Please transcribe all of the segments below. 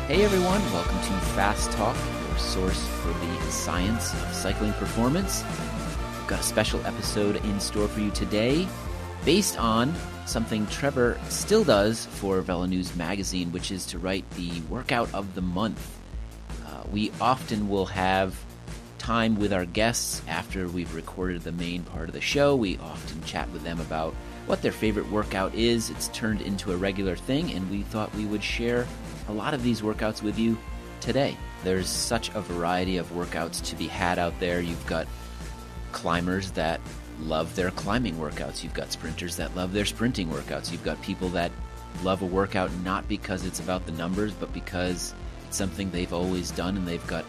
Hey everyone, welcome to Fast Talk, your source for the science of cycling performance. We've got a special episode in store for you today based on something Trevor still does for Velo News magazine, which is to write the workout of the month. We often will have time with our guests after we've recorded the main part of the show. We often chat with them about what their favorite workout is. It's turned into a regular thing, and we thought we would share a lot of these workouts with you today. There's such a variety of workouts to be had out there. You've got climbers that love their climbing workouts. You've got sprinters that love their sprinting workouts. You've got people that love a workout not because it's about the numbers, but because it's something they've always done, and they've got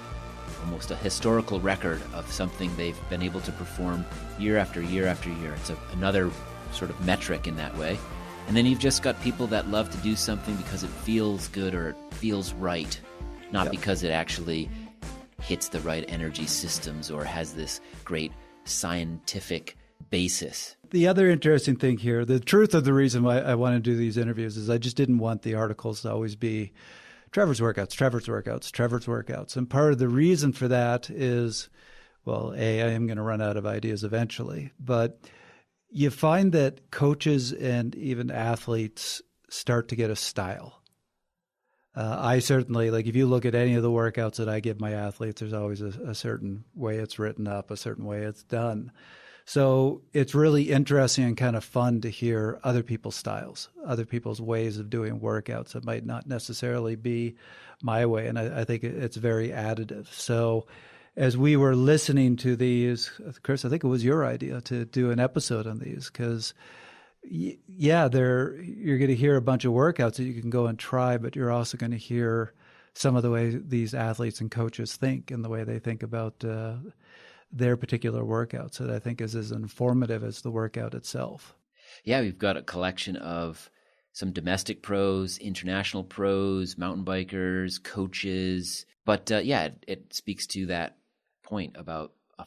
almost a historical record of something they've been able to perform year after year after year. It's another sort of metric in that way. And then you've just got people that love to do something because it feels good or it feels right, not because it actually hits the right energy systems or has this great scientific basis. The other interesting thing here, the truth of the reason why I want to do these interviews is I just didn't want the articles to always be Trevor's workouts, Trevor's workouts, Trevor's workouts. And part of the reason for that is, well, I am going to run out of ideas eventually, but you find that coaches and even athletes start to get a style. I certainly, like if you look at any of the workouts that I give my athletes, there's always a certain way it's written up, a certain way it's done. So it's really interesting and kind of fun to hear other people's styles, other people's ways of doing workouts that might not necessarily be my way. And I think it's very additive. So as we were listening to these, Chris, I think it was your idea to do an episode on these because, you're going to hear a bunch of workouts that you can go and try, but you're also going to hear some of the way these athletes and coaches think and the way they think about their particular workouts that I think is as informative as the workout itself. Yeah, we've got a collection of some domestic pros, international pros, mountain bikers, coaches. But it speaks to that point about a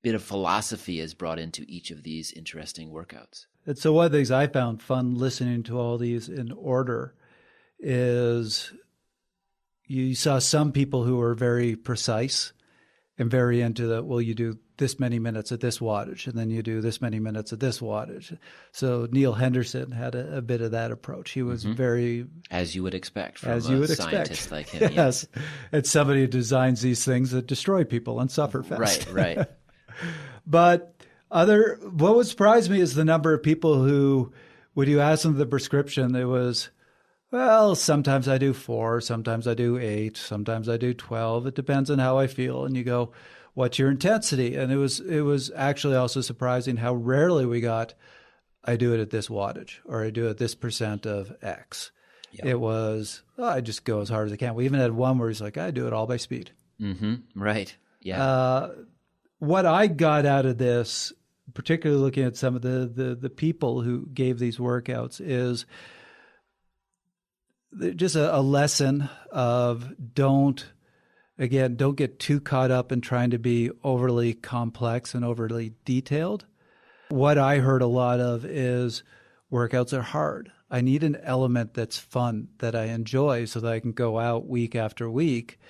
bit of philosophy is brought into each of these interesting workouts. And so one of the things I found fun listening to all these in order is you saw some people who were very precise and very into the, well, you do this many minutes at this wattage, and then you do this many minutes at this wattage. So Neil Henderson had a bit of that approach. He was very... As you would expect from scientist like him. Yes. It's somebody who designs these things that destroy people and suffer fast. Right. But what would surprise me is the number of people who, when you ask them the prescription, it was, well, sometimes I do 4, sometimes I do 8, sometimes I do 12. It depends on how I feel. And you go, what's your intensity? And it was actually also surprising how rarely we got, I do it at this wattage or I do it this percent of X. Yep. It was, I just go as hard as I can. We even had one where he's like, I do it all by speed. Mm-hmm. Right. Yeah. What I got out of this, particularly looking at some of the people who gave these workouts, is just a lesson of don't get too caught up in trying to be overly complex and overly detailed. What I heard a lot of is workouts are hard. I need an element that's fun, that I enjoy so that I can go out week after week,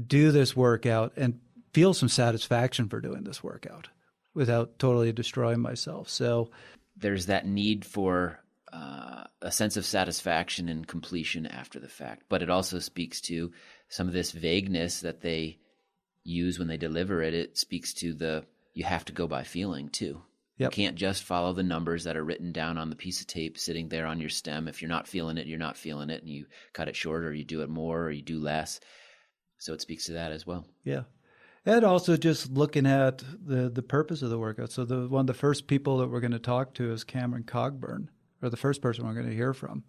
do this workout and feel some satisfaction for doing this workout without totally destroying myself. So there's that need for a sense of satisfaction and completion after the fact, but it also speaks to some of this vagueness that they use when they deliver it. It speaks to you have to go by feeling too. Yep. You can't just follow the numbers that are written down on the piece of tape sitting there on your stem. If you're not feeling it, you're not feeling it, and you cut it short or you do it more or you do less. So it speaks to that as well. Yeah. And also just looking at the purpose of the workout. So one of the first people that we're going to talk to is Cameron Cogburn, or the first person we're going to hear from.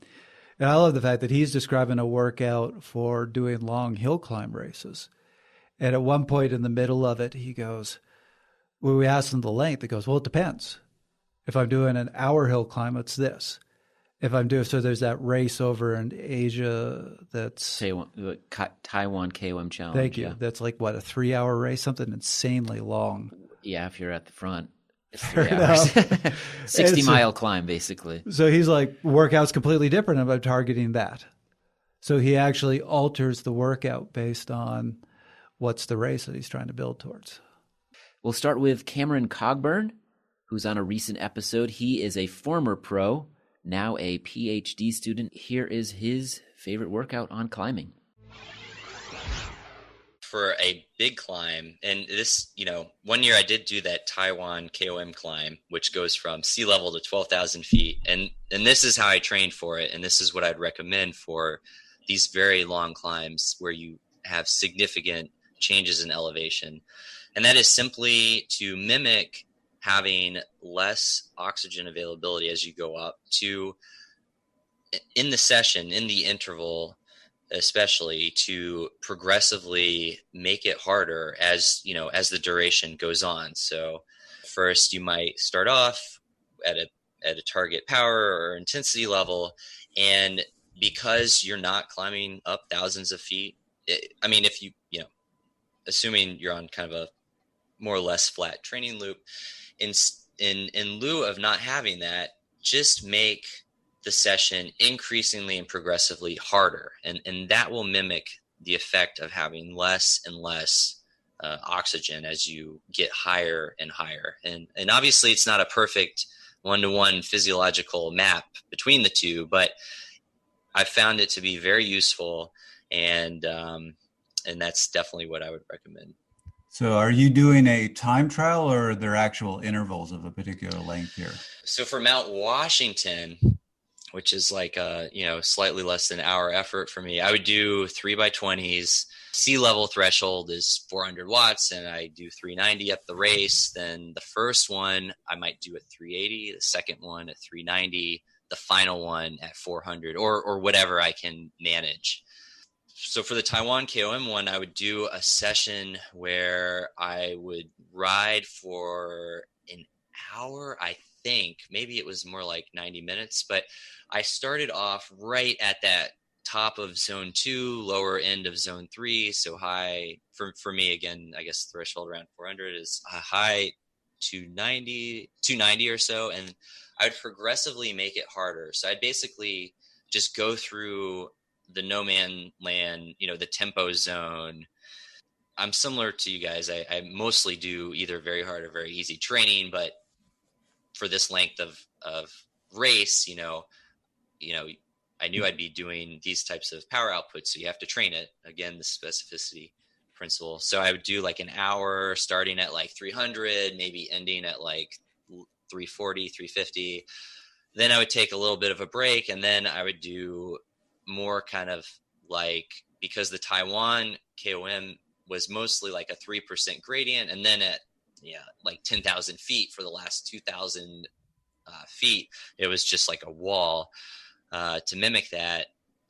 And I love the fact that he's describing a workout for doing long hill climb races. And at one point in the middle of it, he goes, when we asked him the length, he goes, well, it depends. If I'm doing an hour hill climb, it's this. If I'm doing, so there's that race over in Asia that's Taiwan KOM Challenge. Thank you. Yeah. That's like what, a 3-hour race, something insanely long. Yeah, if you're at the front, it's 3 hours. 60-mile climb, basically. So he's like, workout's completely different if I'm targeting that. So he actually alters the workout based on what's the race that he's trying to build towards. We'll start with Cameron Cogburn, who's on a recent episode. He is a former pro, now a PhD student. Here is his favorite workout on climbing. For a big climb, and this, one year I did do that Taiwan KOM climb, which goes from sea level to 12,000 feet. And this is how I trained for it. And this is what I'd recommend for these very long climbs where you have significant changes in elevation. And that is simply to mimic having less oxygen availability as you go up, to, in the session, in the interval, especially, to progressively make it harder as the duration goes on. So first you might start off at a target power or intensity level, and because you're not climbing up thousands of feet, if you assuming you're on kind of a more or less flat training loop, in lieu of not having that, just make the session increasingly and progressively harder. And that will mimic the effect of having less and less oxygen as you get higher and higher. And obviously it's not a perfect one-to-one physiological map between the two, but I found it to be very useful. And that's definitely what I would recommend. So are you doing a time trial, or are there actual intervals of a particular length here? So for Mount Washington, which is like slightly less than an hour effort for me, I would do 3x20s. Sea level threshold is 400 watts, and I do 390 up the race. Then the first one I might do at 380, the second one at 390, the final one at 400, or whatever I can manage. So for the Taiwan KOM one, I would do a session where I would ride for an hour, I think. Maybe it was more like 90 minutes, but I started off right at that top of zone 2, lower end of zone 3. So high for me, again, I guess threshold around 400 is a high 290 or so. And I would progressively make it harder. So I'd basically just go through the no man land, the tempo zone. I'm similar to you guys. I mostly do either very hard or very easy training, but for this length of race, I knew I'd be doing these types of power outputs. So you have to train it. Again, the specificity principle. So I would do like an hour starting at like 300, maybe ending at like 340, 350. Then I would take a little bit of a break, and then I would do more kind of like, because the Taiwan KOM was mostly like a 3% gradient. And then at like 10,000 feet for the last 2,000 feet, it was just like a wall. To mimic that,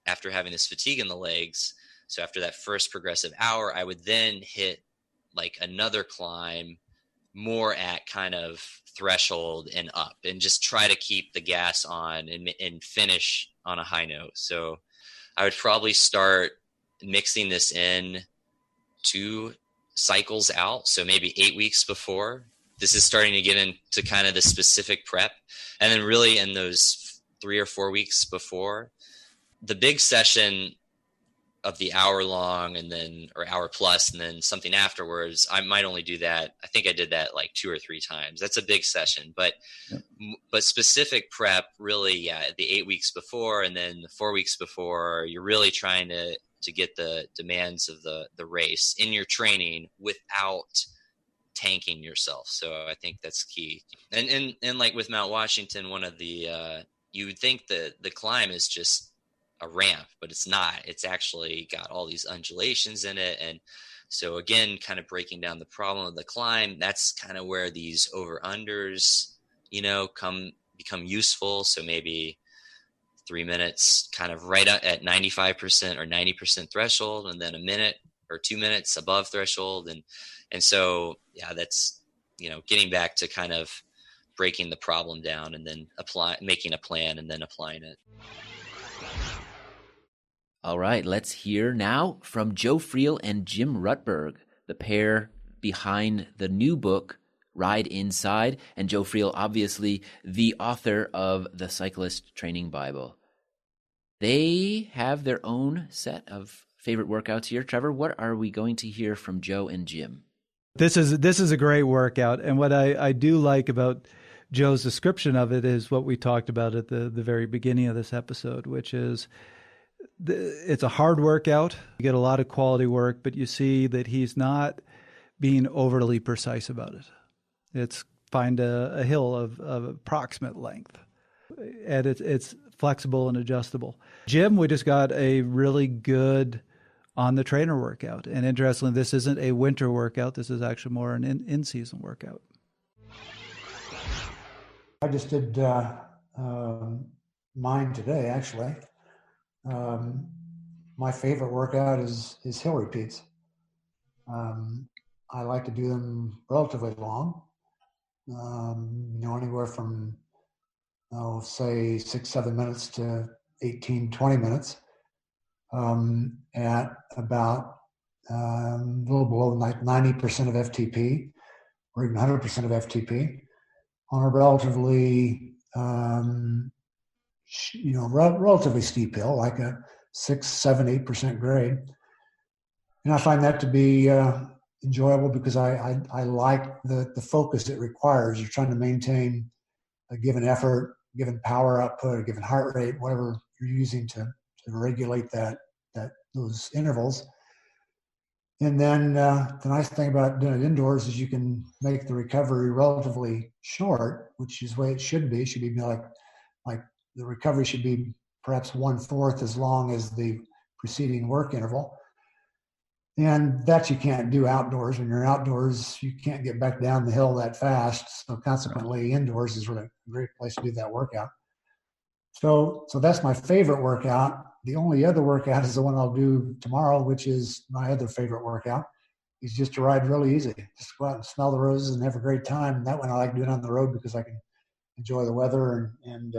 after having this fatigue in the legs, so after that first progressive hour, I would then hit like another climb more at kind of threshold and up, and just try to keep the gas on and finish on a high note. So I would probably start mixing this in 2 cycles out. So maybe 8 weeks before. This is starting to get into kind of the specific prep. And then really in those 3 or 4 weeks before, the big session of the hour long or hour plus, and then something afterwards, I might only do that. I think I did that like 2 or 3 times. That's a big session, but specific prep, really, the 8 weeks before, and then the 4 weeks before, you're really trying to get the demands of the race in your training without tanking yourself. So I think that's key. And like with Mount Washington, one of the, you would think the climb is just a ramp, but it's not. It's actually got all these undulations in it. And so again, kind of breaking down the problem of the climb, that's kind of where these over-unders, become useful. So maybe 3 minutes kind of right at 95% or 90% threshold, and then a minute or 2 minutes above threshold. And so, that's, getting back to kind of breaking the problem down, and then making a plan and then applying it. All right, let's hear now from Joe Friel and Jim Rutberg, the pair behind the new book, Ride Inside, and Joe Friel, obviously the author of the Cyclist Training Bible. They have their own set of favorite workouts here. Trevor, what are we going to hear from Joe and Jim? This is a great workout, and what I do like about Joe's description of it is what we talked about at the very beginning of this episode, which is it's a hard workout. You get a lot of quality work, but you see that he's not being overly precise about it. It's find a hill of approximate length, and it's flexible and adjustable. Jim, we just got a really good on the trainer workout. And interestingly, this isn't a winter workout. This is actually more an in-season workout. I just did mine today, actually. My favorite workout is hill repeats. I like to do them relatively long, anywhere from, say 6-7 minutes to 18-20 minutes. At about a little below like 90% of FTP or even 100% of FTP on a relatively, relatively steep hill, like a 6, 7, 8% grade. And I find that to be enjoyable because I like the focus it requires. You're trying to maintain a given effort, given power output, a given heart rate, whatever you're using to regulate those intervals. And then the nice thing about doing it indoors is you can make the recovery relatively short, which is the way it should be. It should be like the recovery should be perhaps 1/4 as long as the preceding work interval. And that you can't do outdoors. When you're outdoors, you can't get back down the hill that fast. So consequently, indoors is really a great place to do that workout. So that's my favorite workout. The only other workout is the one I'll do tomorrow, which is my other favorite workout. Is just to ride really easy. Just go out and smell the roses and have a great time. And that one I like doing on the road because I can enjoy the weather and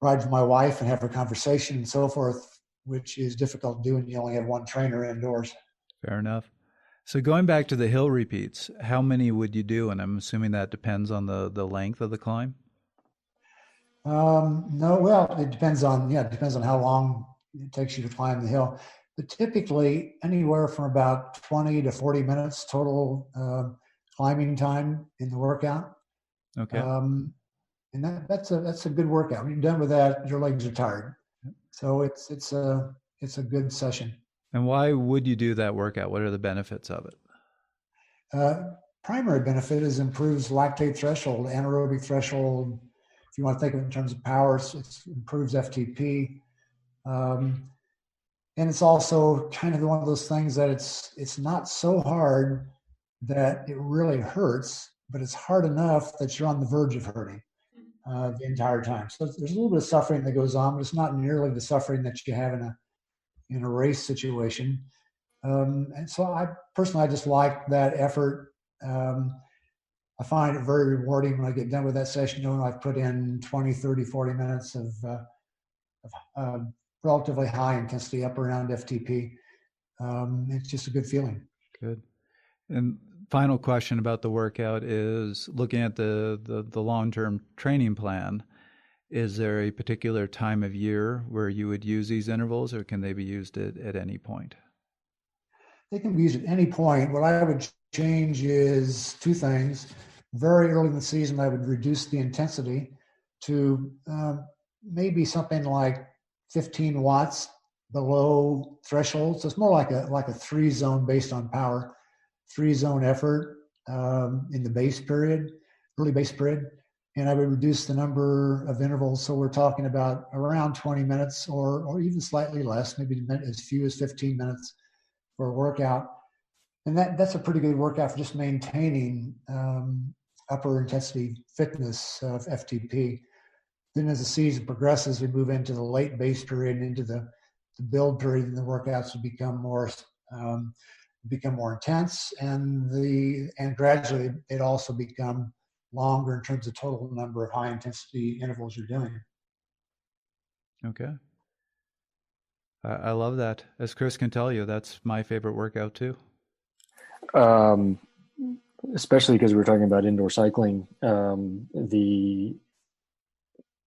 ride with my wife and have a conversation and so forth, which is difficult to do when you only have one trainer indoors. Fair enough. So going back to the hill repeats, how many would you do? And I'm assuming that depends on the length of the climb. No, well, it depends on how long it takes you to climb the hill. But typically anywhere from about 20 to 40 minutes total climbing time in the workout. Okay. And that's a good workout. When you're done with that, your legs are tired. So it's a good session. And why would you do that workout? What are the benefits of it? Primary benefit is improves lactate threshold, anaerobic threshold. If you want to think of it in terms of power, it improves FTP. And it's also kind of one of those things that it's not so hard that it really hurts, but it's hard enough that you're on the verge of hurting the entire time. So there's a little bit of suffering that goes on, but it's not nearly the suffering that you have in a race situation. And so I just like that effort. I find it very rewarding when I get done with that session, knowing I've put in 20, 30, 40 minutes of relatively high intensity up around FTP. It's just a good feeling. Good. And final question about the workout is looking at the long-term training plan. Is there a particular time of year where you would use these intervals, or can they be used at any point? They can be used at any point. What I would change is two things. Very early in the season, I would reduce the intensity to maybe something like 15 watts below threshold. So it's more like a 3-zone based on power, 3-zone effort in the base period, early base period. And I would reduce the number of intervals. So we're talking about around 20 minutes or even slightly less, maybe as few as 15 minutes for a workout. And that's a pretty good workout for just maintaining upper intensity fitness of FTP. Then as the season progresses, we move into the late base period, into the build period, and the workouts will become more intense, and gradually it also become longer in terms of total number of high intensity intervals you're doing. Okay. I love that. As Chris can tell you, that's my favorite workout too. Especially because we were talking about indoor cycling,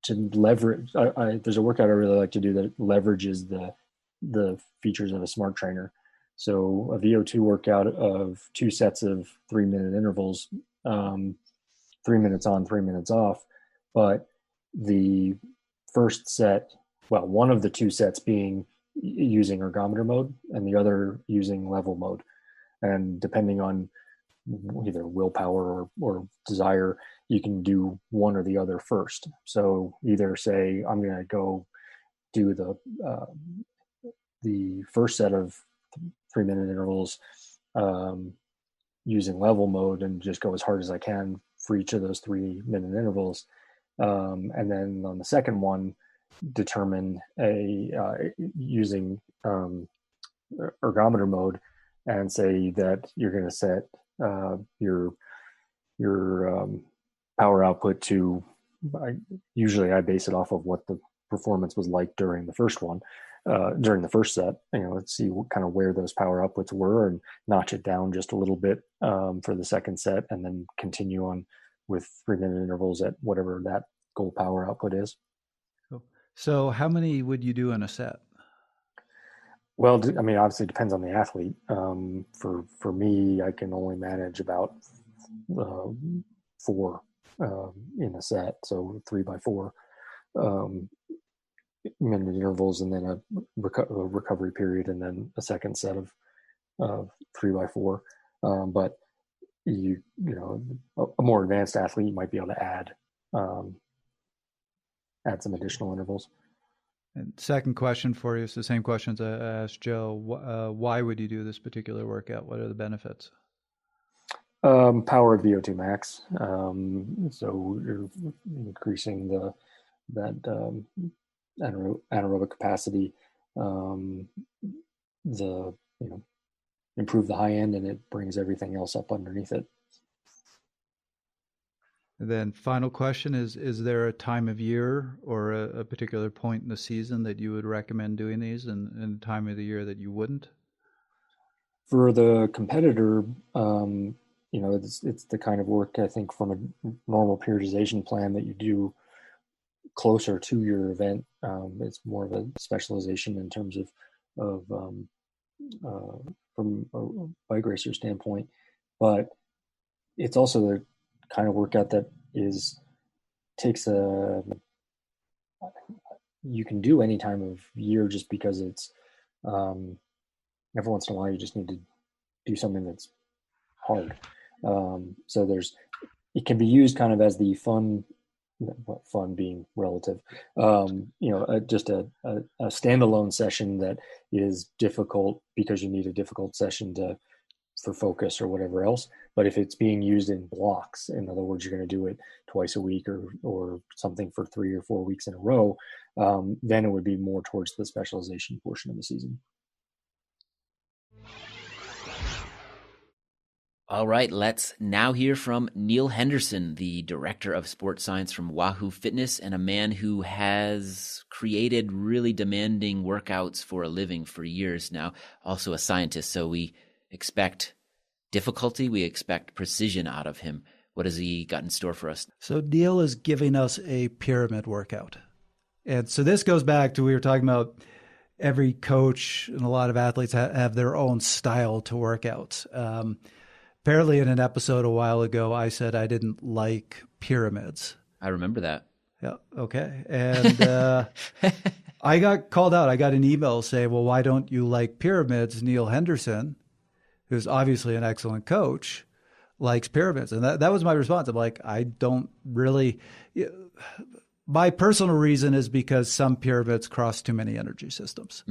to leverage. There's a workout I really like to do that leverages the features of a smart trainer. So a VO2 workout of 2 sets of 3-minute intervals, 3 minutes on, 3 minutes off. But the first set, well, one of the 2 sets being using ergometer mode and the other using level mode. And depending on either willpower or desire, you can do one or the other first. So either say, I'm going to go do the first set of 3-minute intervals using level mode and just go as hard as I can for each of those 3-minute intervals. And then on the second one, determine using ergometer mode and say that you're going to set your power output to, usually I base it off of what the performance was like during the first one, during the first set. Let's see what kind of where those power outputs were and notch it down just a little bit for the second set, and then continue on with 3-minute intervals at whatever that goal power output is. So how many would you do in a set? Well, I mean, obviously it depends on the athlete. For me, I can only manage about 4 in a set, so 3x4 minute intervals, and then a recovery period, and then a second set of 3x4. But a more advanced athlete might be able to add some additional intervals. And second question for you is the same questions I asked Joe. Why would you do this particular workout? What are the benefits? Power of VO2 max. So you're increasing that anaerobic capacity. Improve the high end, and it brings everything else up underneath it. And then final question is there a time of year or a particular point in the season that you would recommend doing these, and a time of the year that you wouldn't? For the competitor, it's the kind of work, I think, from a normal periodization plan that you do closer to your event. It's more of a specialization in terms of from a bike racer standpoint, but it's also the kind of workout that you can do any time of year, just because it's every once in a while you just need to do something that's hard. So it can be used kind of as the fun being relative, just a standalone session that is difficult because you need a difficult session for focus or whatever else. But if it's being used in blocks, in other words, you're going to do it twice a week or something for 3 or 4 weeks in a row, then it would be more towards the specialization portion of the season. All right, let's now hear from Neil Henderson, the director of sports science from Wahoo Fitness, and a man who has created really demanding workouts for a living for years now, also a scientist. So we expect difficulty, we expect precision out of him. What has he got in store for us? So Neil is giving us a pyramid workout. And so this goes back to, we were talking about every coach and a lot of athletes have their own style to workouts. Apparently in an episode a while ago, I said I didn't like pyramids. I remember that. Yeah. Okay. And I got called out. I got an email saying, well, why don't you like pyramids? Neil Henderson, who's obviously an excellent coach, likes pyramids. And that was my response. I'm like, I don't really. My personal reason is because some pyramids cross too many energy systems,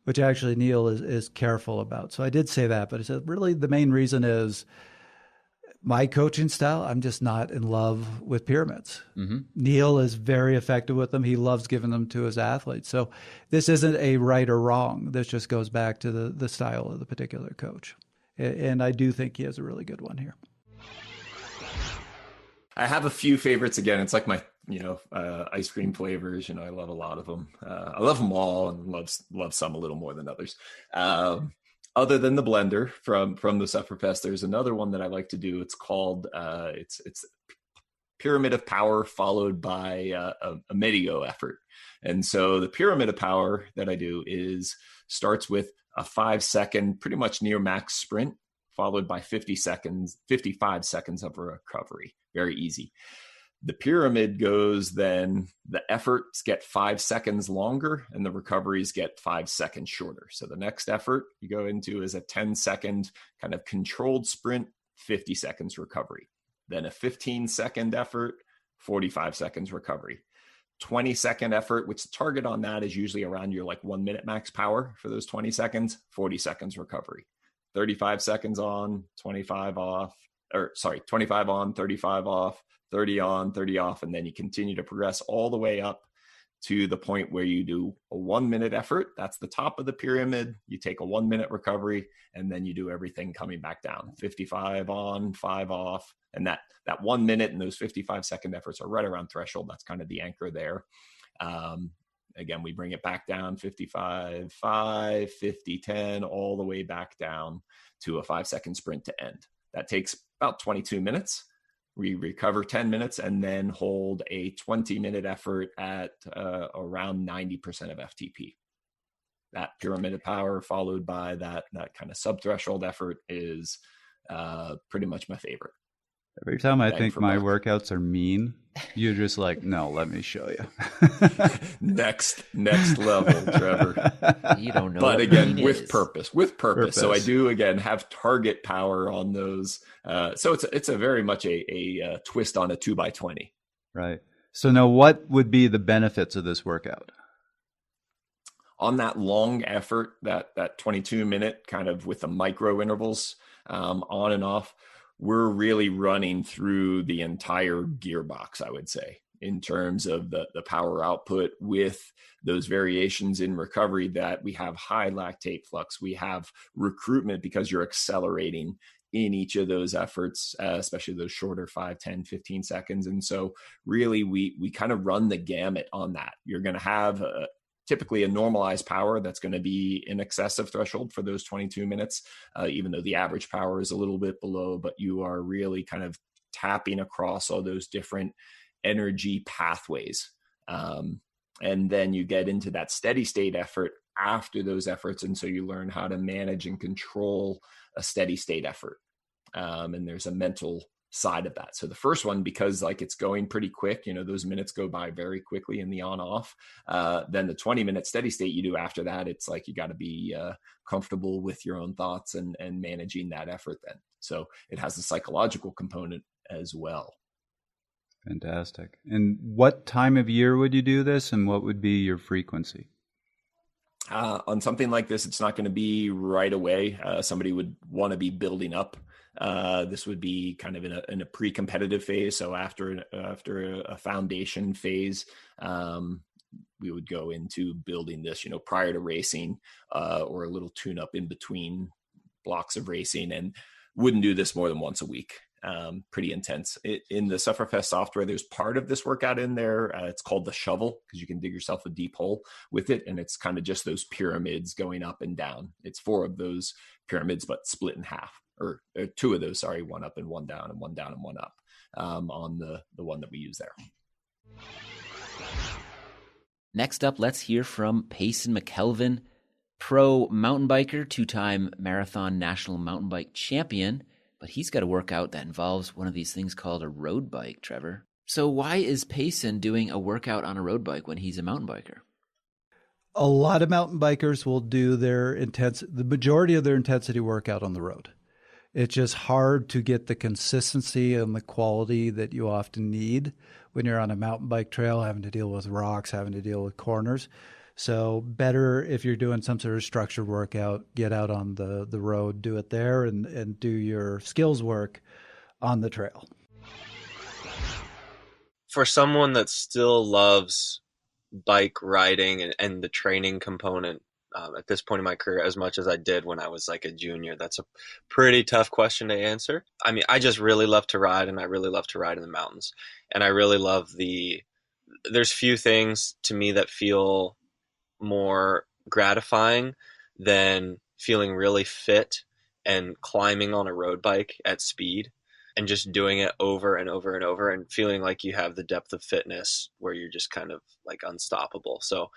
which actually Neil is careful about. So I did say that, but I said, really, the main reason is my coaching style. I'm just not in love with pyramids. Neil is very effective with them. He loves giving them to his athletes. So this isn't a right or wrong. This just goes back to the style of the particular coach. And I do think he has a really good one here. I have a few favorites. Again, it's like my, ice cream flavors. I love a lot of them. I love them all, and love some a little more than others. Other than the blender from the Sufferfest, there's another one that I like to do. It's called it's pyramid of power followed by a medio effort. And so the pyramid of power that I do starts with a 5-second, pretty much near max sprint, followed by 55 seconds of a recovery. Very easy. The pyramid goes, then the efforts get 5 seconds longer and the recoveries get 5 seconds shorter. So the next effort you go into is a 10-second kind of controlled sprint, 50 seconds recovery. Then a 15-second effort, 45 seconds recovery. 20-second effort, which the target on that is usually around your like 1 minute max power for those 20 seconds, 40 seconds recovery. 35 seconds on, 25 off, 25 on, 35 off, 30 on, 30 off, and then you continue to progress all the way up to the point where you do a 1 minute effort. That's the top of the pyramid. You take a 1 minute recovery, and then you do everything coming back down. 55 on, 5 off, and that 1 minute and those 55-second efforts are right around threshold. That's kind of the anchor there. Again, we bring it back down, 55, 5, 50, 10, all the way back down to a 5-second sprint to end. That takes about 22 minutes. We recover 10 minutes and then hold a 20-minute effort at around 90% of FTP. That pyramid of power followed by that kind of sub-threshold effort is pretty much my favorite. Every time I Bang think for my buck. workouts are mean, you're just like, no, let me show you. next level, Trevor. You don't know. But what again, mean with is. purpose. So I do again have target power on those. So it's a very much a twist on a 2x20. Right. So now, what would be the benefits of this workout? On that long effort, that 22-minute kind of with the micro intervals on and off, we're really running through the entire gearbox, I would say, in terms of the power output with those variations in recovery that we have high lactate flux. We have recruitment because you're accelerating in each of those efforts, especially those shorter 5, 10, 15 seconds. And so really we kind of run the gamut on that. You're going to have typically a normalized power that's going to be in excess of threshold for those 22 minutes, even though the average power is a little bit below, but you are really kind of tapping across all those different energy pathways. And then you get into that steady state effort after those efforts. And so you learn how to manage and control a steady state effort. And there's a mental side of that. So the first one, because like it's going pretty quick, those minutes go by very quickly in the on off, then the 20-minute steady state you do after that, it's like you got to be comfortable with your own thoughts and managing that effort then. So it has a psychological component as well. Fantastic. And what time of year would you do this, and what would be your frequency? On something like this, it's not going to be right away. Somebody would want to be building up. This would be kind of in a pre-competitive phase. So after a foundation phase, we would go into building this, prior to racing, or a little tune up in between blocks of racing, and wouldn't do this more than once a week. Pretty intense. In the Sufferfest software, there's part of this workout in there. It's called the shovel, because you can dig yourself a deep hole with it. And it's kind of just those pyramids going up and down. It's 4 of those pyramids, but split in half, or 2 of those, sorry, 1 up and 1 down and 1 down and 1 up, on the one that we use there. Next up, let's hear from Payson McKelvin, pro mountain biker, 2-time marathon national mountain bike champion. But he's got a workout that involves one of these things called a road bike, Trevor. So why is Payson doing a workout on a road bike when he's a mountain biker? A lot of mountain bikers will do the majority of their intensity workout on the road. It's just hard to get the consistency and the quality that you often need when you're on a mountain bike trail, having to deal with rocks, having to deal with corners. So better if you're doing some sort of structured workout, get out on the road, do it there, and do your skills work on the trail. For someone that still loves bike riding and the training component at this point in my career as much as I did when I was like a junior, that's a pretty tough question to answer. I mean, I just really love to ride, and I really love to ride in the mountains. And I really love there's few things to me that feel more gratifying than feeling really fit and climbing on a road bike at speed. and just doing it over and over and over and feeling like you have the depth of fitness where you're just kind of like unstoppable. So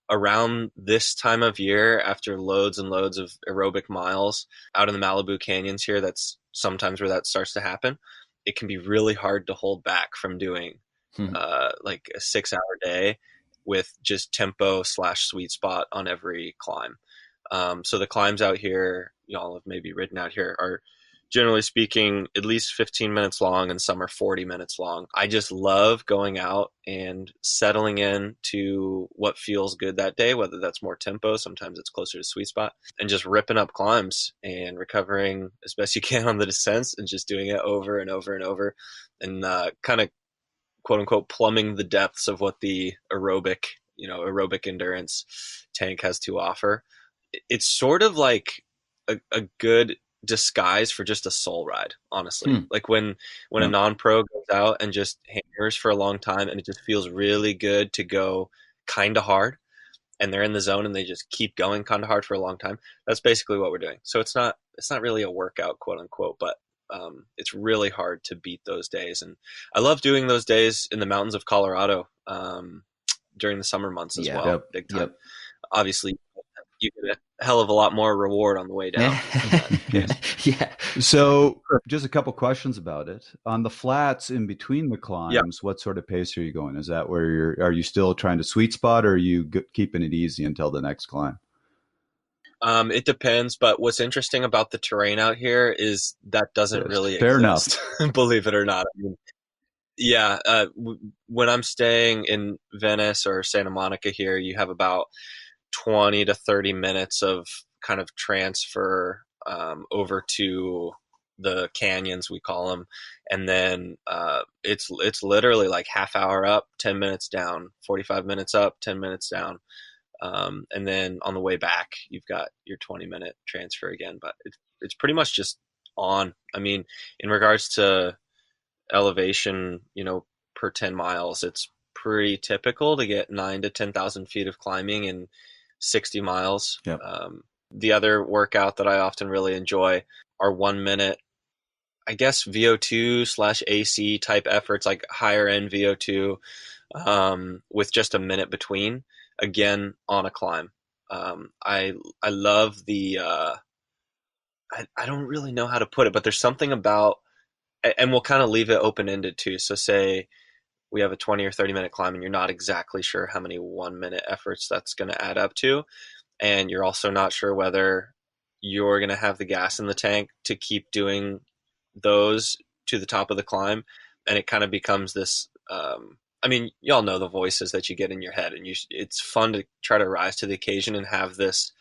around this time of year, after loads and loads of aerobic miles out in the Malibu canyons here, that's sometimes where that starts to happen. It can be really hard to hold back from doing like a 6-hour day with just tempo / sweet spot on every climb. So the climbs out here, y'all have maybe ridden out here, are generally speaking at least 15 minutes long, and some are 40 minutes long. I just love going out and settling in to what feels good that day, whether that's more tempo, sometimes it's closer to sweet spot, and just ripping up climbs and recovering as best you can on the descents and just doing it over and over and over, and kind of quote unquote plumbing the depths of what the aerobic endurance tank has to offer. It's sort of like a good disguise for just a soul ride, honestly. Like when a non-pro goes out and just hammers for a long time, and it just feels really good to go kind of hard, and they're in the zone and they just keep going kind of hard for a long time. That's basically what we're doing. So it's not really a workout, quote unquote, but it's really hard to beat those days. And I love doing those days in the mountains of Colorado during the summer months as well. Big time. Obviously, you get a hell of a lot more reward on the way down. Yeah. So just a couple questions about it. On the flats in between the climbs, what sort of pace are you going? Is that where are you still trying to sweet spot, or are you keeping it easy until the next climb? It depends, but what's interesting about the terrain out here is that doesn't really exist. Enough. Believe it or not. I mean, when I'm staying in Venice or Santa Monica here, you have about 20 to 30 minutes of kind of transfer over to the canyons, we call them, and then it's literally like half hour up, 10 minutes down, 45 minutes up, 10 minutes down. And then on the way back, you've got your 20-minute transfer again, but it's pretty much just on. I mean, in regards to elevation, per 10 miles, it's pretty typical to get 9 to 10,000 feet of climbing in 60 miles. Yep. The other workout that I often really enjoy are 1 minute, I guess, VO2 / AC type efforts, like higher end VO2, with just a minute between, again, on a climb. I love the, I don't really know how to put it, but there's something about, and we'll kind of leave it open-ended too. So say we have a 20 or 30-minute climb and you're not exactly sure how many 1 minute efforts that's going to add up to. And you're also not sure whether you're going to have the gas in the tank to keep doing those to the top of the climb. And it kind of becomes this, I mean, y'all know the voices that you get in your head, and it's fun to try to rise to the occasion and have this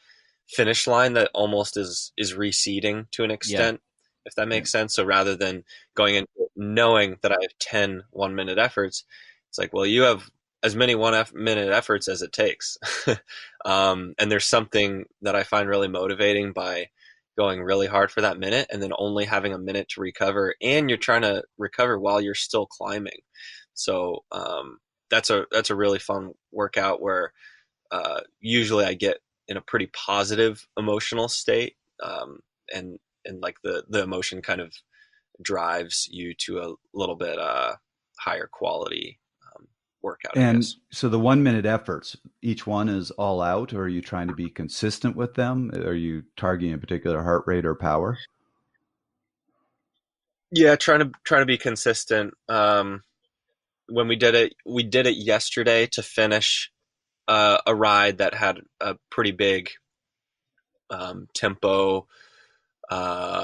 finish line that almost is receding to an extent, if that makes sense. So rather than going in knowing that I have 10 1-minute efforts, it's like, well, you have as many 1-minute efforts as it takes. And there's something that I find really motivating by going really hard for that minute and then only having a minute to recover, and you're trying to recover while you're still climbing. So that's a really fun workout where usually I get in a pretty positive emotional state, and like the emotion kind of drives you to a little bit higher quality workout. And so the 1 minute efforts, each one is all out, or are you trying to be consistent with them? Are you targeting a particular heart rate or power? Yeah, trying to be consistent. When we did it yesterday to finish a ride that had a pretty big tempo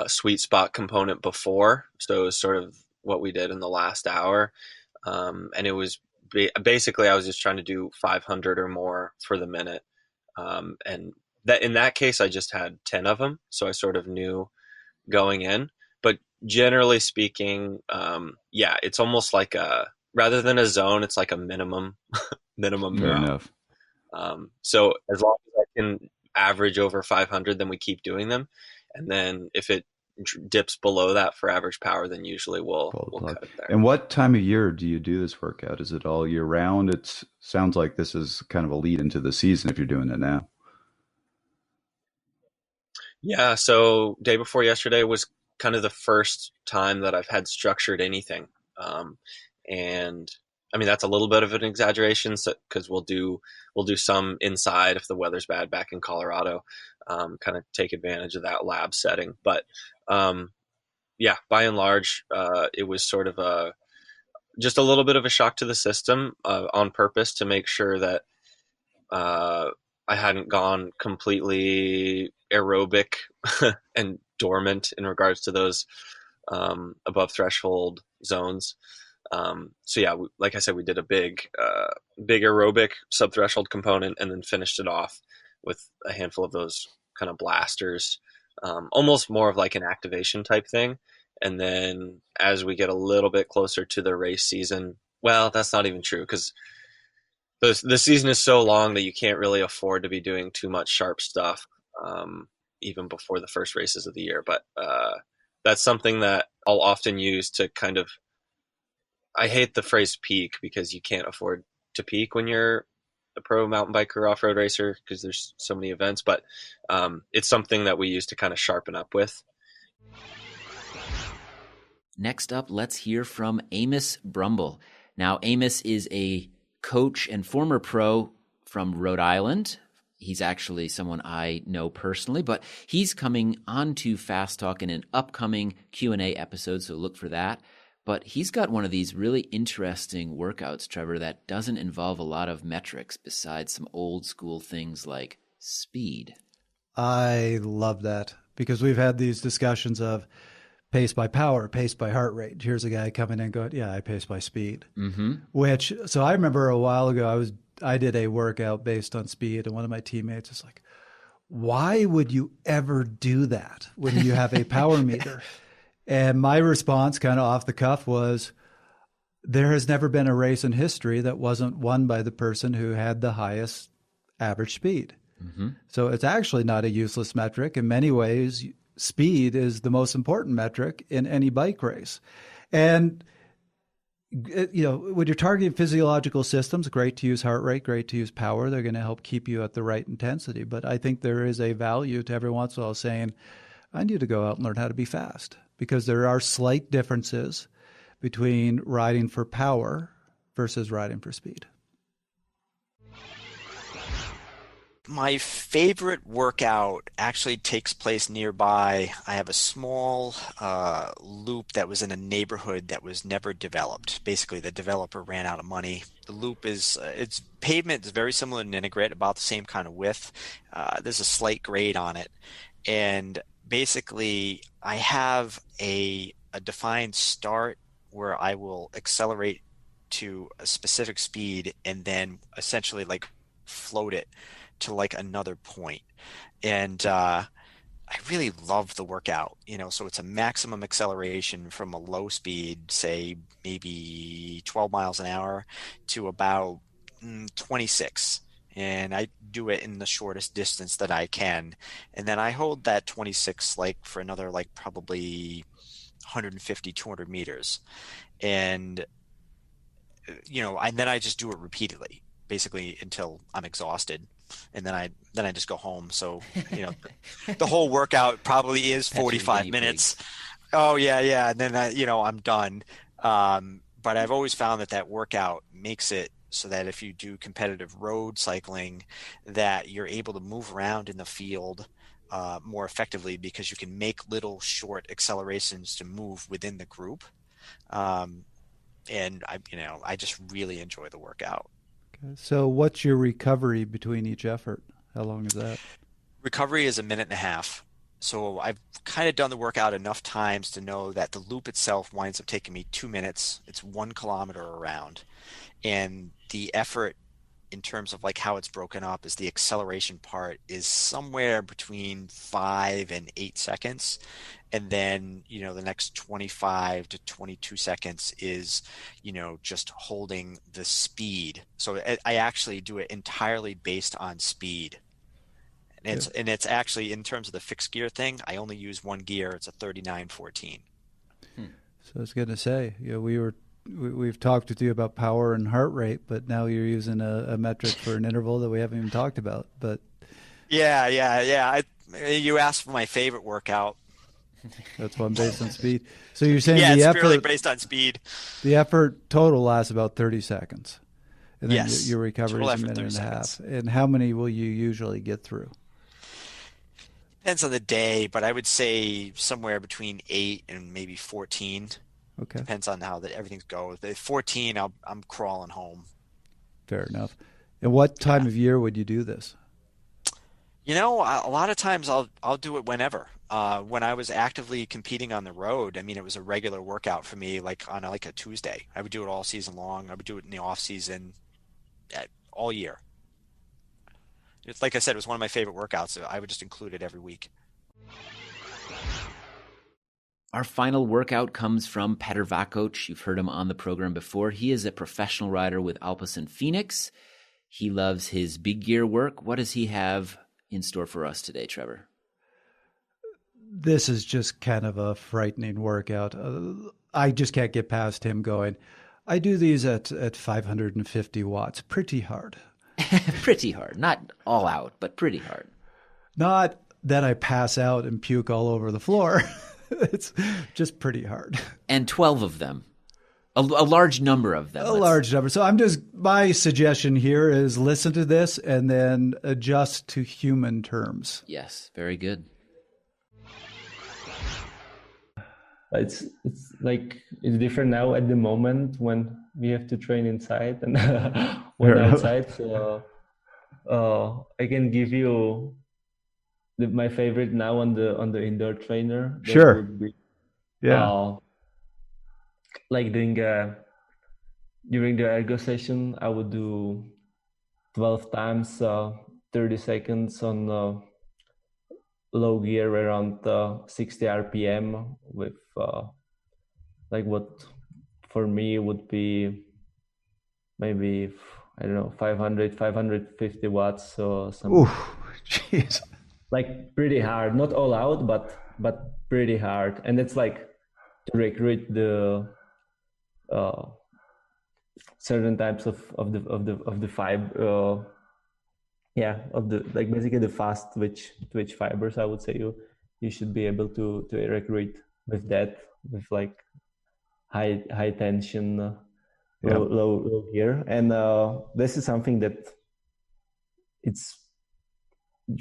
sweet spot component before. So it was sort of what we did in the last hour. And it was basically, I was just trying to do 500 or more for the minute. And that in that case, I just had 10 of them. So I sort of knew going in, but generally speaking, it's almost like rather than a zone, it's like a minimum Fair enough. So as long as I can average over 500, then we keep doing them. And then if it dips below that for average power, then usually we'll cut it there. And what time of year do you do this workout? Is it all year round? It sounds like this is kind of a lead into the season if you're doing it now. Yeah. So day before yesterday was kind of the first time that I've had structured anything. And I mean, that's a little bit of an exaggeration, because we'll do some inside if the weather's bad back in Colorado, kind of take advantage of that lab setting. But yeah, by and large, it was sort of just a little bit of a shock to the system, on purpose, to make sure that I hadn't gone completely aerobic and dormant in regards to those above threshold zones. So yeah, like I said, we did a big aerobic subthreshold component, and then finished it off with a handful of those kind of blasters, almost more of like an activation type thing. And then as we get a little bit closer to the race season, well, that's not even true, because the season is so long that you can't really afford to be doing too much sharp stuff, even before the first races of the year. But that's something that I'll often use to kind of, I hate the phrase peak, because you can't afford to peak when you're a pro mountain biker or off-road racer, because there's so many events, but it's something that we use to kind of sharpen up with. Next up, let's hear from Amos Brumble. Now, Amos is a coach and former pro from Rhode Island. He's actually someone I know personally, but he's coming on to Fast Talk in an upcoming Q&A episode, so look for that. But he's got one of these really interesting workouts, Trevor, that doesn't involve a lot of metrics besides some old school things like speed. I love that, because we've had these discussions of pace by power, pace by heart rate. Here's a guy coming in going, yeah, I pace by speed. Mm-hmm. So I remember a while ago, I did a workout based on speed, and one of my teammates was like, why would you ever do that when you have a power meter? And my response, kind of off the cuff, was, there has never been a race in history that wasn't won by the person who had the highest average speed. Mm-hmm. So it's actually not a useless metric. In many ways, speed is the most important metric in any bike race. And, when you're targeting physiological systems, great to use heart rate, great to use power. They're going to help keep you at the right intensity. But I think there is a value to every once in a while saying, I need to go out and learn how to be fast, because there are slight differences between riding for power versus riding for speed. My favorite workout actually takes place nearby. I have a small loop that was in a neighborhood that was never developed. Basically, the developer ran out of money. The loop is, its pavement is very similar to Ninegrit, about the same kind of width. There's a slight grade on it. And basically, I have a defined start where I will accelerate to a specific speed and then essentially like float it to like another point. And I really love the workout, so it's a maximum acceleration from a low speed, say maybe 12 miles an hour, to about 26. And I do it in the shortest distance that I can. And then I hold that 26 like for another like probably 150, 200 meters. And, and then I just do it repeatedly, basically until I'm exhausted. And then I just go home. So, the whole workout probably is 45 minutes. Oh yeah. And then I'm done. But I've always found that workout makes it so that if you do competitive road cycling, that you're able to move around in the field more effectively, because you can make little short accelerations to move within the group. And I just really enjoy the workout. So what's your recovery between each effort? How long is that? Recovery is a minute and a half. So I've kind of done the workout enough times to know that the loop itself winds up taking me 2 minutes. It's 1 kilometer around. And the effort in terms of like how it's broken up is the acceleration part is somewhere between 5 and 8 seconds. And then, the next 25 to 22 seconds is, just holding the speed. So I actually do it entirely based on speed. And it's actually, in terms of the fixed gear thing, I only use one gear. It's a 3914. So I was going to say, we've talked with you about power and heart rate, but now you're using a metric for an interval that we haven't even talked about. But yeah. You asked for my favorite workout. That's one based on speed. So you're saying Yeah, the it's purely effort, based on speed. the effort total lasts about 30 seconds. And then Yes. your recovery Total is a effort, minute 30 and a half. seconds. And how many will you usually get through? Depends on the day, but I would say somewhere between 8 and maybe 14. Okay, Depends on how everything goes. But at 14, I'm crawling home. fair enough. And what time of year would you do this? You know, a lot of times I'll do it whenever. When I was actively competing on the road, I mean, it was a regular workout for me, like on a Tuesday. I would do it all season long. I would do it in the off season, all year. It's like I said, it was one of my favorite workouts. So I would just include it every week. Our final workout comes from Petr Vakoc. You've heard him on the program before. He is a professional rider with Alpecin Phoenix. He loves his big gear work. What does he have in store for us today, Trevor? This is just kind of a frightening workout. I just can't get past him going, I do these at 550 watts. Pretty hard. Pretty hard. Not all out, but pretty hard. Not that I pass out and puke all over the floor. It's just pretty hard. And 12 of them. A large number of them. A large number. So my suggestion here is listen to this and then adjust to human terms. Yes, very good. It's like it's different now at the moment when we have to train inside and when outside. So I can give you my favorite now on the indoor trainer. That Sure. would be, Yeah. like during the ergo session, I would do 12 times 30 seconds on low gear around 60 RPM with like what for me would be maybe, I don't know, 550 watts or something. Ooh, jeez. Like pretty hard, not all out, but pretty hard. And it's like to recruit the certain types of the fiber, of the like basically the fast twitch fibers. I would say you should be able to recruit with that, with like high tension, low gear. And this is something that it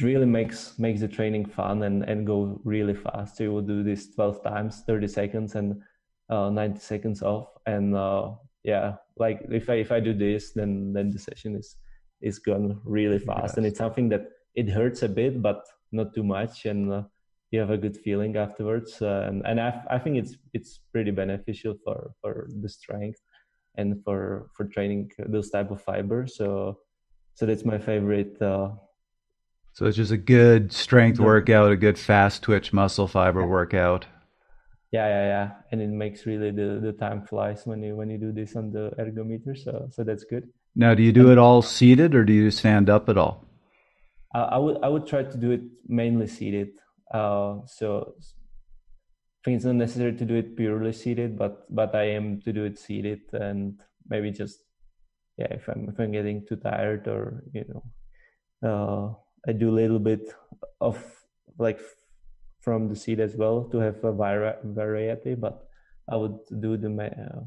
really makes the training fun and go really fast. So you will do this 12 times, 30 seconds and 90 seconds off. And like if I do this, then the session is gone really fast. Yes. And it's something that it hurts a bit, but not too much. And you have a good feeling afterwards. And I think it's pretty beneficial for the strength and for training those type of fibers. So that's my favorite. So it's just a good strength workout, a good fast twitch muscle fiber workout. Yeah. And it makes really the time flies when you do this on the ergometer. So that's good. Now, do you do it all seated or do you stand up at all? I would try to do it mainly seated. So I think it's not necessary to do it purely seated, but I am to do it seated, and maybe just if I'm getting too tired or I do a little bit of like from the seat as well to have a variety, but I would do the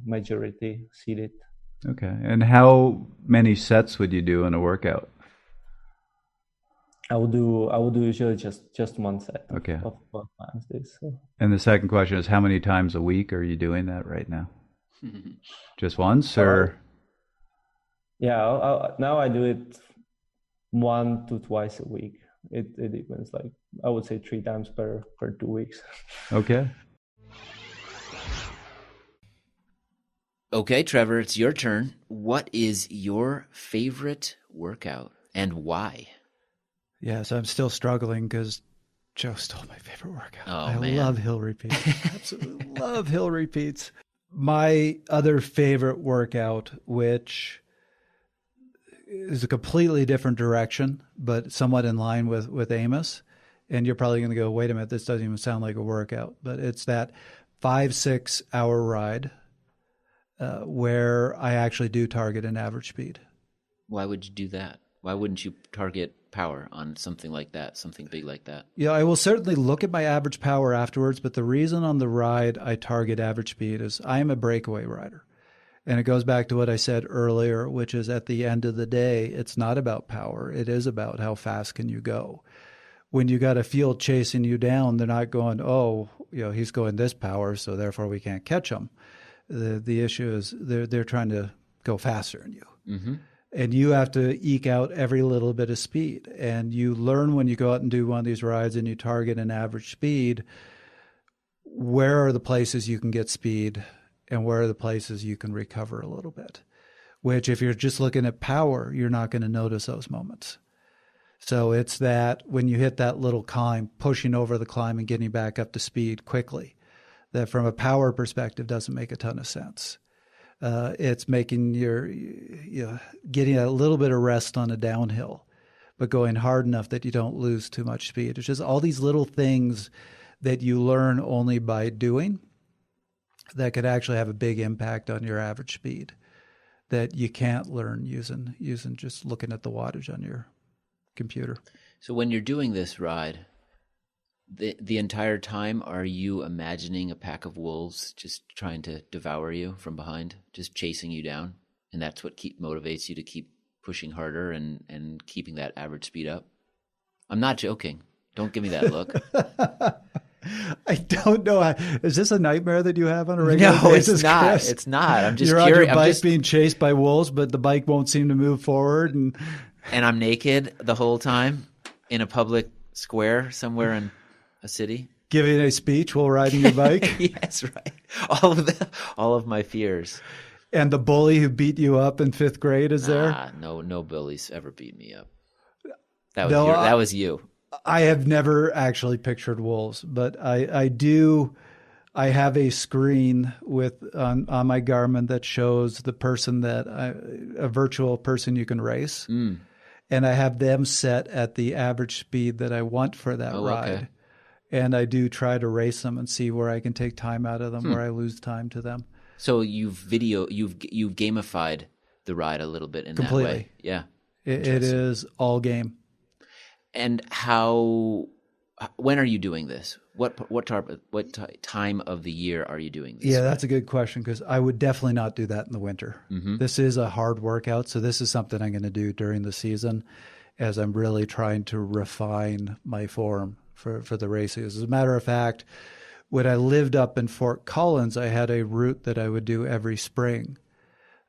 majority seated. Okay. And how many sets would you do in a workout? I would do usually just one set. Okay. Of 12 times this. So. And the second question is, how many times a week are you doing that right now? Just once, or? Now I do it 1 to twice a week. It depends. Like I would say 3 times per 2 weeks. Okay. Okay, Trevor, it's your turn. What is your favorite workout and why? Yes, I'm still struggling because Joe stole my favorite workout. I man. love hill repeats. Absolutely love hill repeats. My other favorite workout, which is a completely different direction, but somewhat in line with Amos. And you're probably going to go, wait a minute, this doesn't even sound like a workout. But it's that 5-6 hour ride where I actually do target an average speed. Why would you do that? Why wouldn't you target power on something like that, something big like that? Yeah, I will certainly look at my average power afterwards, but the reason on the ride I target average speed is I am a breakaway rider. And it goes back to what I said earlier, which is at the end of the day, it's not about power. It is about how fast can you go. When you got a field chasing you down, they're not going, oh, he's going this power, so therefore we can't catch him. The issue is they're trying to go faster than you. Mm-hmm. And you have to eke out every little bit of speed. And you learn when you go out and do one of these rides and you target an average speed, where are the places you can get speed and where are the places you can recover a little bit, which if you're just looking at power, you're not going to notice those moments. So it's that when you hit that little climb, pushing over the climb and getting back up to speed quickly, that from a power perspective doesn't make a ton of sense. It's making getting a little bit of rest on a downhill, but going hard enough that you don't lose too much speed. It's just all these little things that you learn only by doing that could actually have a big impact on your average speed that you can't learn using just looking at the wattage on your computer. So when you're doing this ride, the entire time, are you imagining a pack of wolves just trying to devour you from behind, just chasing you down? And that's what motivates you to keep pushing harder and keeping that average speed up? I'm not joking. Don't give me that look. I don't know. Is this a nightmare that you have on a regular basis? No, it's not. Chris? It's not. I'm just You're curious. on your bike being chased by wolves, but the bike won't seem to move forward. And I'm naked the whole time in a public square somewhere in a city. Giving a speech while riding your bike? Yes, right. All of my fears. And the bully who beat you up in 5th grade is there? No bullies ever beat me up. That was you. I have never actually pictured wolves, but I do. I have a screen on my Garmin that shows the person a virtual person you can race. Mm. And I have them set at the average speed that I want for that ride. Okay. And I do try to race them and see where I can take time out of them, where I lose time to them. So you've gamified the ride a little bit in Completely. That way. Yeah. It is all game. And when are you doing this? What time of the year are you doing this? Yeah, that's a good question because I would definitely not do that in the winter. Mm-hmm. This is a hard workout, so this is something I'm going to do during the season as I'm really trying to refine my form for the races. As a matter of fact, when I lived up in Fort Collins, I had a route that I would do every spring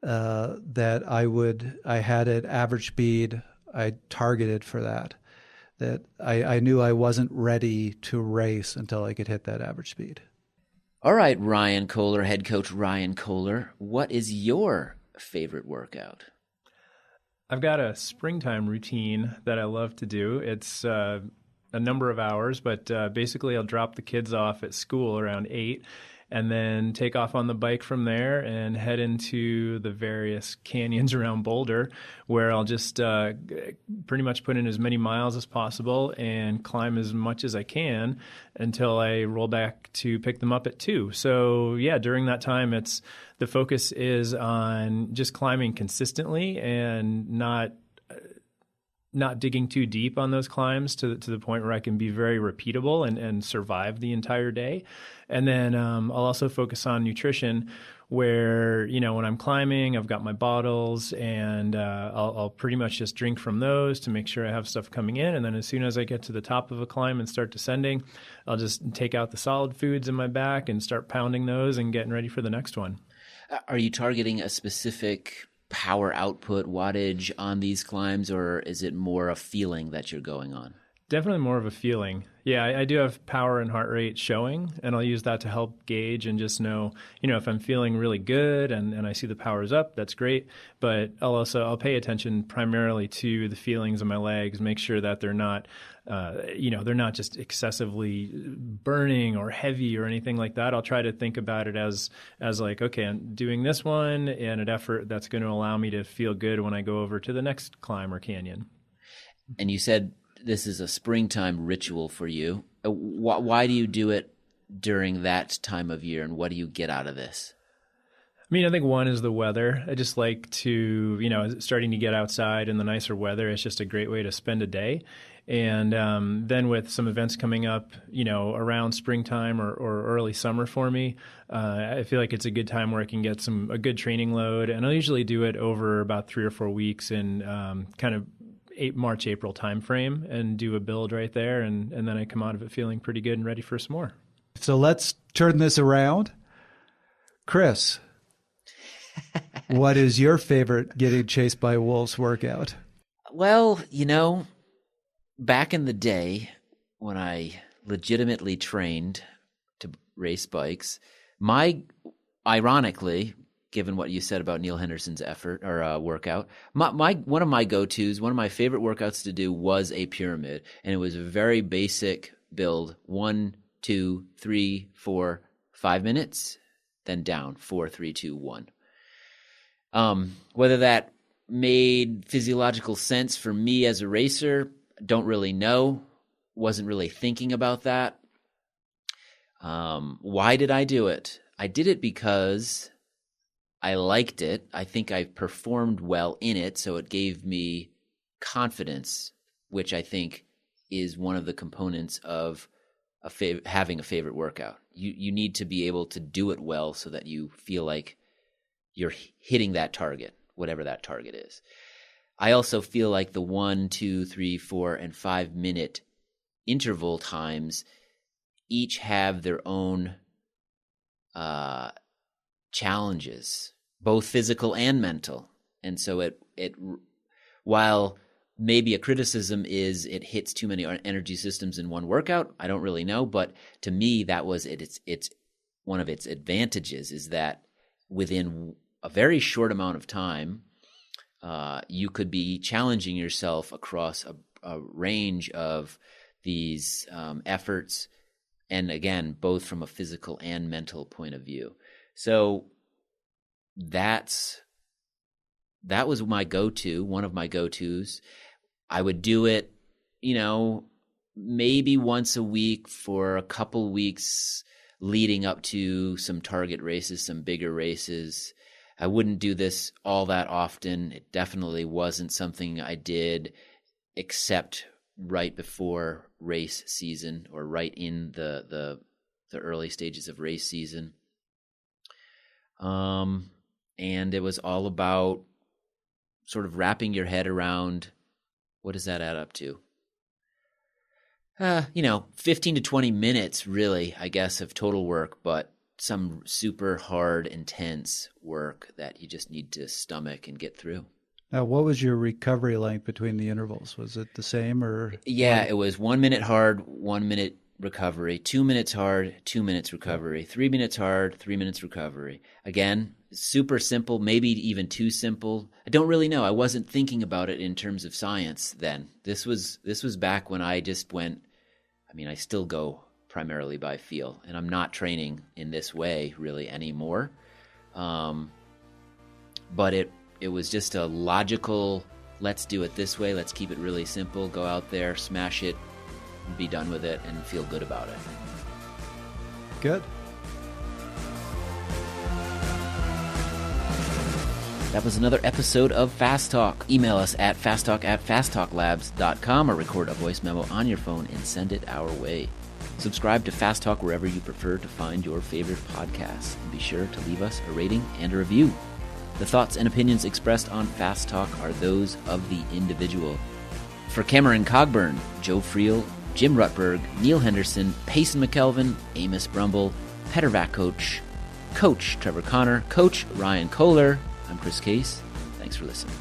that I had at average speed. I targeted for that I knew I wasn't ready to race until I could hit that average speed. All right, Ryan Kohler, head coach Ryan Kohler, what is your favorite workout? I've got a springtime routine that I love to do. It's a number of hours, but basically I'll drop the kids off at school around 8 and then take off on the bike from there and head into the various canyons around Boulder, where I'll just pretty much put in as many miles as possible and climb as much as I can until I roll back to pick them up at 2. So yeah, during that time, the focus is on just climbing consistently and not digging too deep on those climbs to the point where I can be very repeatable and survive the entire day. And then I'll also focus on nutrition where, when I'm climbing, I've got my bottles and I'll pretty much just drink from those to make sure I have stuff coming in. And then as soon as I get to the top of a climb and start descending, I'll just take out the solid foods in my back and start pounding those and getting ready for the next one. Are you targeting a specific power output wattage on these climbs, or is it more a feeling that you're going on? Definitely more of a feeling. Yeah, I do have power and heart rate showing, and I'll use that to help gauge and just know, if I'm feeling really good and I see the power's up, that's great. But I'll pay attention primarily to the feelings in my legs, make sure that they're not, they're not just excessively burning or heavy or anything like that. I'll try to think about it as like, okay, I'm doing this one and an effort that's going to allow me to feel good when I go over to the next climb or canyon. And you said this is a springtime ritual for you. Why do you do it during that time of year, and what do you get out of this? I mean, I think one is the weather. I just like to, starting to get outside in the nicer weather. It's just a great way to spend a day. And then with some events coming up, around springtime or early summer for me, I feel like it's a good time where I can get a good training load. And I'll usually do it over about 3 or 4 weeks in kind of March, April timeframe and do a build right there. And then I come out of it feeling pretty good and ready for some more. So let's turn this around. Chris, what is your favorite getting chased by wolves workout? Well, back in the day when I legitimately trained to race bikes, ironically, given what you said about Neil Henderson's effort or workout, one of my go-tos, one of my favorite workouts to do was a pyramid, and it was a very basic build: 1, 2, 3, 4, 5 minutes, then down 4, 3, 2, 1. Whether that made physiological sense for me as a racer, don't really know. Wasn't really thinking about that. Why did I do it? I did it because I liked it. I think I performed well in it, so it gave me confidence, which I think is one of the components of having a favorite workout. You need to be able to do it well so that you feel like you're hitting that target, whatever that target is. I also feel like the 1, 2, 3, 4, and 5 minute interval times each have their own challenges, both physical and mental. And so it while maybe a criticism is it hits too many energy systems in one workout, I don't really know, but to me that was it's one of its advantages, is that within a very short amount of time, you could be challenging yourself across a range of these efforts, and again, both from a physical and mental point of view. So that was my go-to, one of my go-tos. I would do it, maybe once a week for a couple weeks leading up to some target races, some bigger races. I wouldn't do this all that often. It definitely wasn't something I did except right before race season or right in the early stages of race season. And it was all about sort of wrapping your head around, what does that add up to? 15 to 20 minutes really, I guess, of total work, but some super hard, intense work that you just need to stomach and get through. Now, what was your recovery length between the intervals? Was it the same or? Yeah, it was 1 minute hard, 1 minute recovery, 2 minutes hard, 2 minutes recovery, 3 minutes hard, 3 minutes recovery. Again, super simple, maybe even too simple. I don't really know. I wasn't thinking about it in terms of science then. This was back when I just went, I still go primarily by feel, and I'm not training in this way really anymore. But it was just a logical, let's do it this way, let's keep it really simple, go out there, smash it, and be done with it, and feel good about it. Good. That was another episode of Fast Talk. Email us at fasttalk@fasttalklabs.com or record a voice memo on your phone and send it our way. Subscribe to Fast Talk wherever you prefer to find your favorite podcasts, and be sure to leave us a rating and a review. The thoughts and opinions expressed on Fast Talk are those of the individual. For Cameron Cogburn, Joe Friel, Jim Rutberg, Neil Henderson, Payson McKelvin, Amos Brumble, Petter Vakoch, Coach Trevor Connor, Coach Ryan Kohler, I'm Chris Case. Thanks for listening.